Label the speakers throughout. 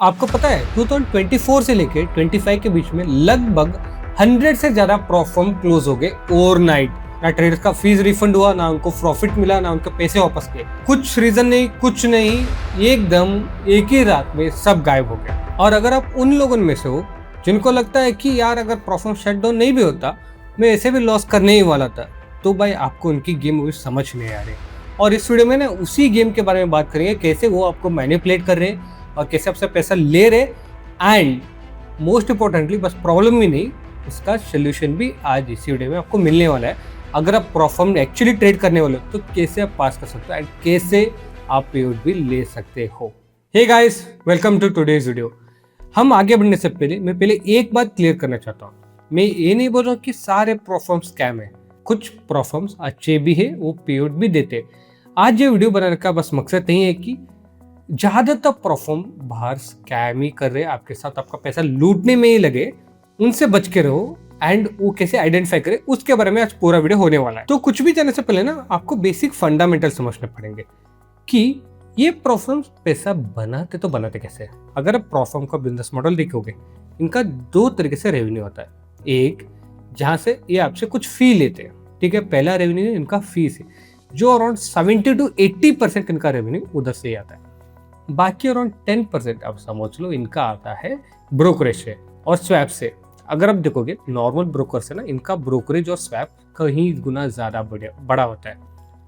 Speaker 1: आपको पता है 2024 से लेके 25 के बीच में लगभग 100 से ज्यादा प्रॉफर्म क्लोज हो गए ओवरनाइट। ना ट्रेडर्स का फीस रिफंड हुआ, ना उनको प्रॉफिट मिला, ना उनके पैसे वापस किए। कुछ रीजन नहीं, कुछ नहीं, एकदम एक ही रात में सब गायब हो गया। और अगर आप उन लोगों में से हो जिनको लगता है कि यार अगर प्रॉफर्म शटडाउन नहीं भी होता मैं ऐसे भी लॉस करने ही वाला था, तो भाई आपको उनकी गेम अभी समझ नहीं आ रही। और इस वीडियो में ना उसी गेम के बारे में बात करेंगे, कैसे वो आपको मैनिपुलेट कर रहे हैं और कैसे आपसे पैसा ले रहे, एंड मोस्ट इंपॉर्टेंटली बस प्रॉब्लम ही नहीं, इसका सोल्यूशन भी आज इसी वीडियो में आपको मिलने वाला है। अगर आप प्रॉफर्म एक्चुअली ट्रेड करने वाले हो तो कैसे आप पास कर सकते हो एंड कैसे आप पेआउट भी ले सकते हो। Hey guys, welcome to today's video. हम आगे बढ़ने से पहले मैं एक बात क्लियर करना चाहता हूँ। मैं ये नहीं बोल रहा हूँ कि सारे प्रॉफर्म स्कैम है, कुछ प्रॉफर्म्स अच्छे भी है, वो पेआउट भी देते। आज ये वीडियो बनाने का बस मकसद नहीं है कि ज्यादातर प्रॉफर्म बाहर स्कैम ही कर रहे हैं आपके साथ, आपका पैसा लूटने में ही लगे, उनसे बच के रहो एंड वो कैसे आइडेंटिफाई करे उसके बारे में आज पूरा वीडियो होने वाला है। तो कुछ भी जाने से पहले ना आपको बेसिक फंडामेंटल समझने पड़ेंगे कि ये प्रॉफर्म्स पैसा बनाते तो बनाते कैसे। अगर आप प्रॉफर्म का बिजनेस मॉडल देखोगे, इनका दो तरीके से रेवेन्यू होता है। एक जहां से ये आपसे कुछ फी लेते हैं, ठीक है, पहला रेवेन्यू इनका फीस है जो अराउंड 70 to 80% इनका रेवेन्यू उधर से ही आता है। बाकी अराउंड 10% आप समझ लो इनका आता है ब्रोकरेज से और स्वैप से। अगर आप देखोगे नॉर्मल ब्रोकर से ना इनका ब्रोकरेज और स्वैप कहीं गुना ज्यादा बड़ा होता है,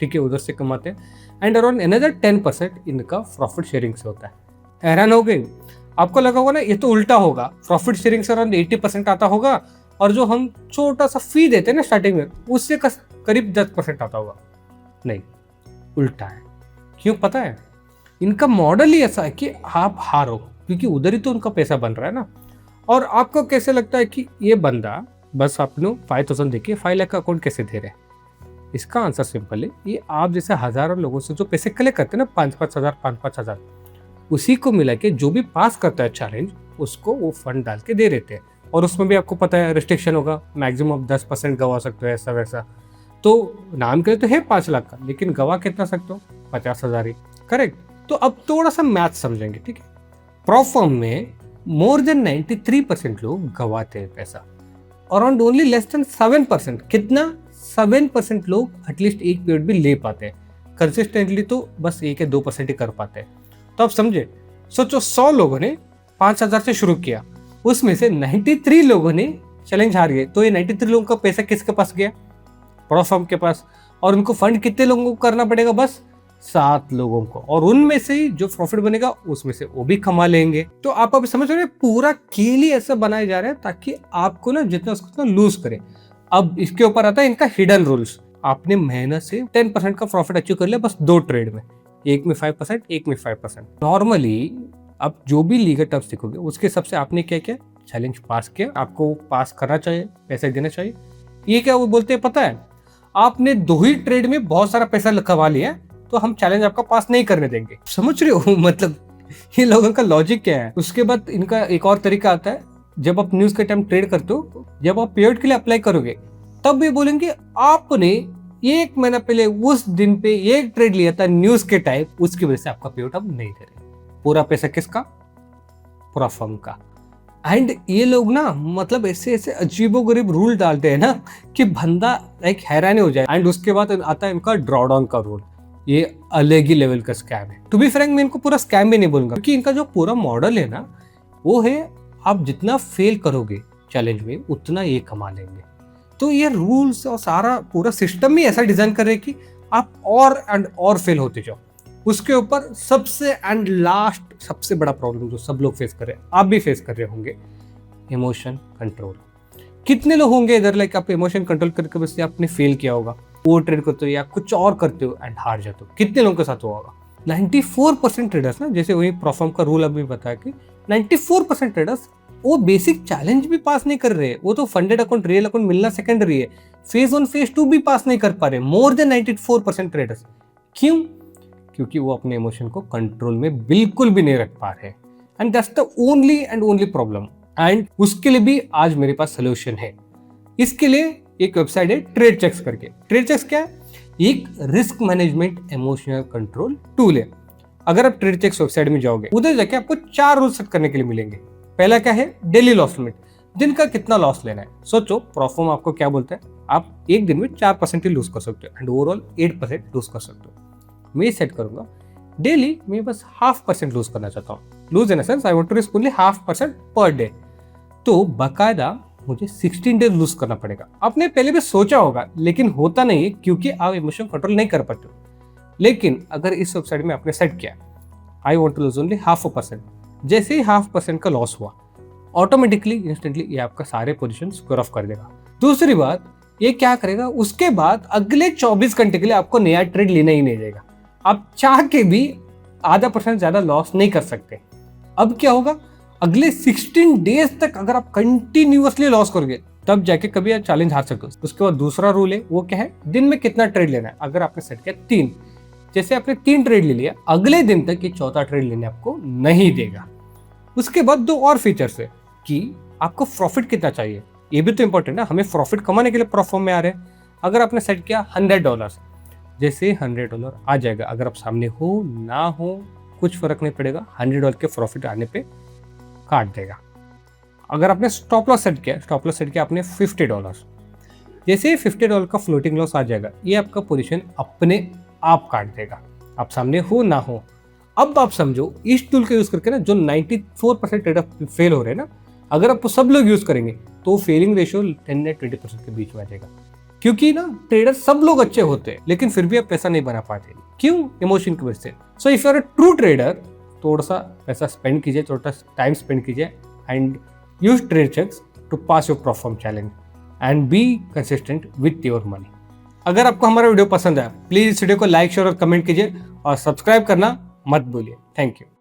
Speaker 1: ठीक है, उधर से कमाते हैं। एंड अराउंड अनदर 10% इनका प्रॉफिट शेयरिंग से होता है। हैरान हो गए? आपको लगा होगा ना ये तो उल्टा होगा, प्रॉफिट शेयरिंग से अराउंड 80% आता होगा और जो हम छोटा सा फी देते हैं ना स्टार्टिंग में उससे करीब 10% आता होगा। नहीं, उल्टा है। क्यों पता है? इनका मॉडल ही ऐसा है कि आप हारो क्योंकि उधर ही तो उनका पैसा बन रहा है ना। और आपको कैसे लगता है कि ये बंदा बस आपने 5000 देके 5 लाख का अकाउंट कैसे दे रहे हैं? इसका आंसर सिंपल है, ये आप जैसे हजारों लोगों से जो पैसे कलेक्ट करते हैं ना 5-5 हजार, उसी को मिला के जो भी पास करता है चैलेंज उसको वो फंड डाल के दे देते हैं। और उसमें भी आपको पता है रिस्ट्रिक्शन होगा, मैक्सिमम आप 10% गवा सकते हो, ऐसा वैसा। तो नाम के लिए तो है 5 लाख का, लेकिन गवा कितना सकते हो? 50,000 ही, करेक्ट। तो अब थोड़ा सा मैथ समझेंगे, ठीक है। प्रॉफर्म में मोर देन 93% लोग गवाते हैं पैसा, अराउंड ओनली लेस देन 7%, कितना 7% लोग एटलीस्ट एक पेआउट भी ले पाते हैं कंसिस्टेंटली, तो बस 1 या 2% ही कर पाते हैं। तो आप समझे, सोचो 100 लोगों ने 5,000 से शुरू किया, उसमें से 93 लोगों ने चैलेंज हार गए, तो ये 93 लोगों का पैसा किसके पास गया? प्रॉफर्म के पास। और उनको फंड कितने लोगों को करना पड़ेगा? बस 7 लोगों को, और उनमें से ही जो प्रॉफिट बनेगा उसमें से वो भी कमा लेंगे। तो आप अब समझ रहे हैं पूरा खेल ही ऐसा बनाया जा रहा है ताकि आपको ना जितना उसको लूज करे। अब इसके ऊपर आता है इनका हिडन रूल्स। आपने मेहनत से 10% का प्रॉफिट अचीव कर लिया बस 2 ट्रेड में, एक में 5%, एक में 5%। नॉर्मली आप जो भी लीगल टर्म्स सीखोगे उसके हिसाब से आपने क्या किया, चैलेंज पास किया, आपको पास करना चाहिए, पैसे देना चाहिए। ये क्या वो बोलते हैं पता है, आपने 2 ही ट्रेड में बहुत सारा पैसा कमा लिया तो हम चैलेंज आपका पास नहीं करने देंगे। समझ रहे हो मतलब ये लोगों का लॉजिक क्या है। उसके बाद इनका एक और तरीका आता है, जब आप न्यूज के टाइम ट्रेड करते हो, जब आप पेआउट के लिए अप्लाई करोगे तब भी बोलेंगे आपने 1 महीना पहले उस दिन पे एक ट्रेड लिया था न्यूज के टाइम, उसकी वजह से आपका पेआउट अब नहीं दे रहे। पूरा पैसा किसका? प्रॉफर्म का। एंड ये लोग ना मतलब ऐसे ऐसे अजीबोगरीब रूल डालते हैं ना कि बंदा लाइक हैरान हो जाए। एंड उसके बाद आता है इनका ड्रॉडाउन का रूल। ये अलग ही लेवल का स्कैम है। टू बी फ्रैंक मैं इनको पूरा स्कैम भी नहीं बोलूंगा क्योंकि इनका जो पूरा मॉडल है ना वो है आप जितना फेल करोगे चैलेंज में उतना ये कमा लेंगे। तो ये रूल्स और सारा पूरा सिस्टम ही ऐसा डिजाइन कर रहे हैं कि आप और एंड और फेल होते जाओ। उसके ऊपर सबसे एंड लास्ट सबसे बड़ा प्रॉब्लम जो सब लोग फेस कर रहे हैं, आप भी फेस कर रहे होंगे, इमोशन कंट्रोल। कितने लोग होंगे इधर लाइक आप इमोशन कंट्रोल करके बस आपने फेल किया होगा, वो ट्रेड करते हो या कुछ और करते हो एंड हार जाते हो। कितने लोगों के साथ हुआ होगा? 94% ट्रेडर्स ना, जैसे वही प्रॉफर्म का रूल अभी बताया कि 94% ट्रेडर्स वो बेसिक चैलेंज भी पास नहीं कर रहे। वो तो फंडेड अकाउंट, रियल अकाउंट मिलना सेकेंडरी है, फेज 1 फेज 2 भी पास नहीं कर पा रहे। More than 94% traders. क्यों? क्योंकि वो अपने इमोशन को कंट्रोल में बिल्कुल भी नहीं रख पा रहे। And that's the only and only problem. And उसके लिए भी आज मेरे पास सोल्यूशन है। इसके लिए एक वेबसाइट है ट्रेड चेक्स करके। ट्रेड चेक्स क्या है? एक risk management emotional control tool है। अगर आप TradeChex वेबसाइट में जाओगे, उधर जाके आपको 4 रूल सेट करने के लिए मिलेंगे। पहला क्या है, डेली लॉस लिमिट, दिन का कितना लॉस लेना है। सोचो प्रोफॉर्म आपको क्या बोलता है, आप एक दिन में 4% ही लूज कर सकते हो एंड ओवरऑल 8% लूज कर सकते हो। मैं सेट करूंगा डेली मैं बस 0.5% लूज करना चाहता हूँ। Lose in sense I want to risk only 0.5% per day. तो बाकायदा मुझे 16 डेज लूज करना पड़ेगा। आपने पहले भी सोचा होगा, लेकिन होता नहीं है क्योंकि आप इमोशन कंट्रोल नहीं कर पाते हो। लेकिन अगर इस वेबसाइट में आपने सेट किया I want to lose only 0.5%, जैसे ही 0.5% का लॉस हुआ ऑटोमेटिकली इंस्टेंटली ये आपका सारे पोजीशन स्क्वायर ऑफ कर देगा। दूसरी बात, ये क्या करेगा, उसके बाद अगले 24 घंटे के लिए आपको नया ट्रेड लेना ही नहीं देगा। आप चाह के भी 0.5% ज्यादा लॉस नहीं कर सकते। अब क्या होगा, अगले 16 डेज तक अगर आप कंटिन्यूअसली लॉस करोगे तब जाके कभी आप चैलेंज हार सकते हो। उसके बाद दूसरा रूल है, वो क्या है, दिन में कितना ट्रेड लेना है। अगर आपने सेट किया 3, जैसे आपने 3 ट्रेड ले लिया, अगले दिन तक ये चौथा ट्रेड लेने आपको नहीं देगा। उसके बाद 2 और फीचर्स है कि आपको प्रॉफिट कितना चाहिए। ये भी तो इंपॉर्टेंट है, हमें प्रॉफिट कमाने के लिए प्रोफॉर्म में आ रहे हैं। अगर आपने सेट किया $100, जैसे $100 आ जाएगा, अगर आप सामने हो ना हो कुछ फर्क नहीं पड़ेगा, $100 के प्रॉफिट आने पे काट देगा। अगर आपने स्टॉप लॉस सेट किया आपने $50, जैसे $50 का फ्लोटिंग लॉस आ जाएगा, ये आपका पोजीशन अपने आप काट देगा, आप सामने हो ना हो। अब आप समझो इस टूल का यूज करके ना जो 94% ट्रेडर फेल हो रहे हैं ना, अगर आप सब लोग यूज करेंगे तो फेलिंग रेशियो 10 या 20% के बीच में आ जाएगा। क्योंकि ना ट्रेडर सब लोग अच्छे होते हैं लेकिन फिर भी आप पैसा नहीं बना पाते। क्यों? इमोशन की वजह से। So if you are a true trader, थोड़ा सा पैसा स्पेंड कीजिए, थोड़ा सा टाइम स्पेंड कीजिए and use TradeChex to pass your perform challenge and be consistent with your money. अगर आपको हमारा वीडियो पसंद आया प्लीज इस वीडियो को लाइक शेयर और कमेंट कीजिए और सब्सक्राइब करना मत भूलिए। Thank you.